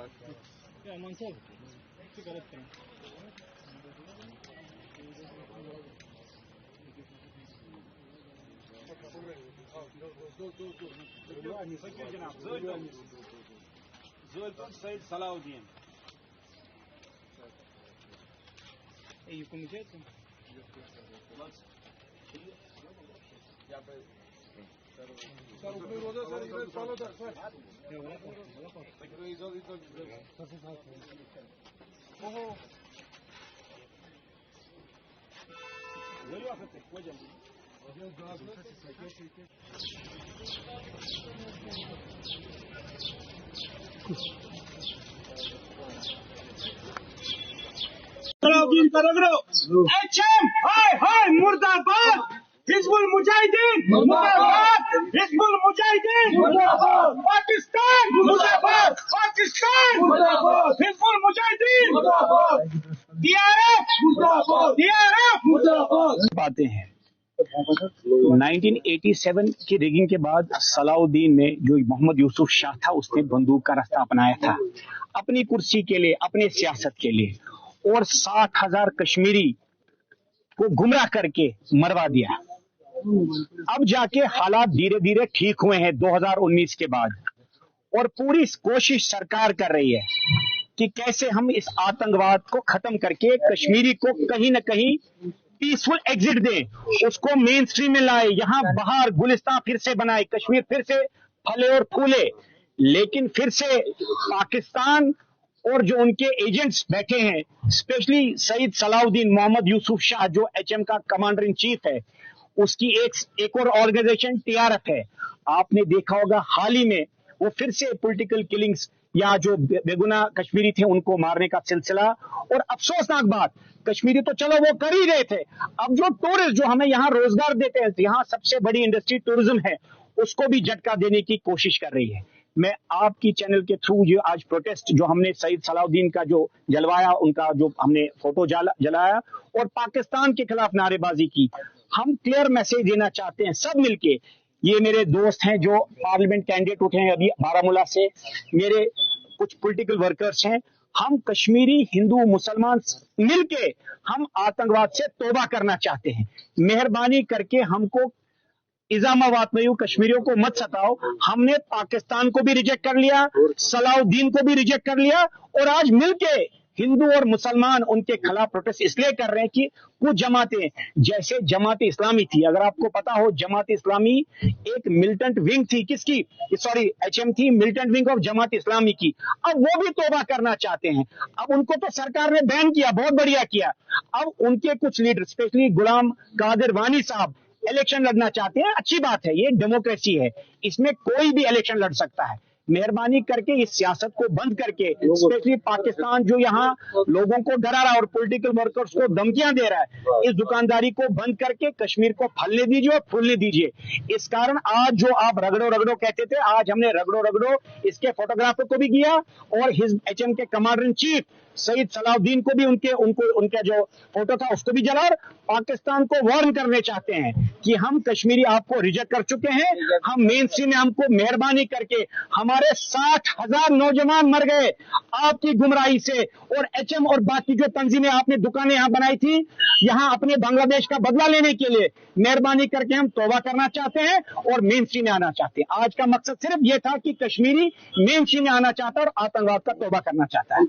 Ya Mansur, tu galat karo. Said Salahuddin. E you communicate? Salauddin का रगड़ो HM हाय हाय मुर्दाबाद हिजबुल मुजाहिदीन मुर्दाबाद हिजबुल मुजाहिदीन मुर्दाबाद पाकिस्तान मुर्दाबाद पाकिस्तान मुर्दाबाद हिजबुल मुजाहिदीन मुर्दाबाद डीआरएफ मुर्दाबाद डीआरएफ मुर्दाबाद पाते हैं 1987 की रिगिंग के बाद सलाउद्दीन ने जो मोहम्मद यूसुफ शाह था उसने बंदूक का रास्ता अपनाया था अपनी कुर्सी के लिए अपने सियासत के लिए और 60,000 कश्मीरी को गुमराह करके मरवा दिया। अब जाके हालात धीरे धीरे ठीक हुए हैं 2019 के बाद और पूरी कोशिश सरकार कर रही है कि कैसे हम इस आतंकवाद को खत्म करके कश्मीरी को कहीं न कहीं पीसफुल एग्जिट दें, उसको मेन स्ट्रीम में लाए, यहाँ बाहर गुलिस्तान फिर से बनाए, कश्मीर फिर से फले और फूले। लेकिन फिर से पाकिस्तान और जो उनके एजेंट्स बैठे हैं, स्पेशली सईद सलाउद्दीन मोहम्मद यूसुफ शाह जो एचएम का कमांडर इन चीफ है, उसकी एक और ऑर्गेनाइजेशन टीआरएफ है। आपने देखा होगा हाल ही में वो फिर से पॉलिटिकल किलिंग्स या जो बेगुनाह कश्मीरी थे उनको मारने का सिलसिला। और अफसोसनाक बात, कश्मीरी तो चलो वो कर ही रहे थे, अब जो टूरिस्ट जो हमें यहाँ रोजगार देते हैं, यहाँ सबसे बड़ी इंडस्ट्री टूरिज्म है, उसको भी झटका देने की कोशिश कर रही है। मैं आपकी चैनल के थ्रू जो आज प्रोटेस्ट जो हमने सईद सलाउद्दीन का जो जलवाया, उनका जो हमने फोटो जलाया और पाकिस्तान के खिलाफ नारेबाजी की, हम क्लियर मैसेज देना चाहते हैं सब मिलके। ये मेरे दोस्त हैं जो पार्लियामेंट कैंडिडेट उठे हैं अभी बारामूला से, मेरे कुछ पॉलिटिकल वर्कर्स हैं, हम कश्मीरी हिंदू मुसलमान मिलके हम आतंकवाद से तौबा करना चाहते हैं। मेहरबानी करके हमको इस्लामाबाद में कश्मीरियों को मत सताओ। हमने पाकिस्तान को भी रिजेक्ट कर लिया, सलाउद्दीन को भी रिजेक्ट कर लिया और आज मिलके हिंदू और मुसलमान उनके खिलाफ प्रोटेस्ट इसलिए कर रहे हैं कि कुछ जमातें जैसे जमात इस्लामी थी, अगर आपको पता हो जमात इस्लामी एक मिलिटेंट विंग थी, किसकी, सॉरी एचएम थी, militant wing of Jamaat Islami की। अब वो भी तौबा करना चाहते हैं। अब उनको तो सरकार ने बैन किया, बहुत बढ़िया किया। अब उनके कुछ लीडर स्पेशली गुलाम कादिर वानी साहब इलेक्शन लड़ना चाहते हैं। अच्छी बात है, ये डेमोक्रेसी है, इसमें कोई भी इलेक्शन लड़ सकता है। मेहरबानी करके इस सियासत को बंद करके, स्पेशली पाकिस्तान जो यहाँ लोगों को डरा रहा है और पॉलिटिकल वर्कर्स को धमकियां दे रहा है, इस दुकानदारी को बंद करके कश्मीर को फलने दीजिए और फूलने दीजिए। इस कारण आज जो आप रगड़ो रगड़ो कहते थे, आज हमने रगड़ो रगड़ो इसके फोटोग्राफर को भी किया और एचएम के commander in chief Syed Salahuddin को भी उनका जो फोटो था उसको भी जला। पाकिस्तान को वार्न करने चाहते हैं कि हम कश्मीरी आपको रिजेक्ट कर चुके हैं, हम मेन स्ट्रीम में, हमको मेहरबानी करके, हमारे 60,000 नौजवान मर गए आपकी गुमराही से। और एचएम और बाकी जो तंजीमें आपने दुकानें यहाँ बनाई थी यहाँ अपने बांग्लादेश का बदला लेने के लिए, मेहरबानी करके हम तौबा करना चाहते हैं और मेन स्ट्रीम में आना चाहते हैं। आज का मकसद सिर्फ ये था कि कश्मीरी मेन स्ट्रीम में आना चाहता है और आतंकवाद का तौबा करना चाहता है।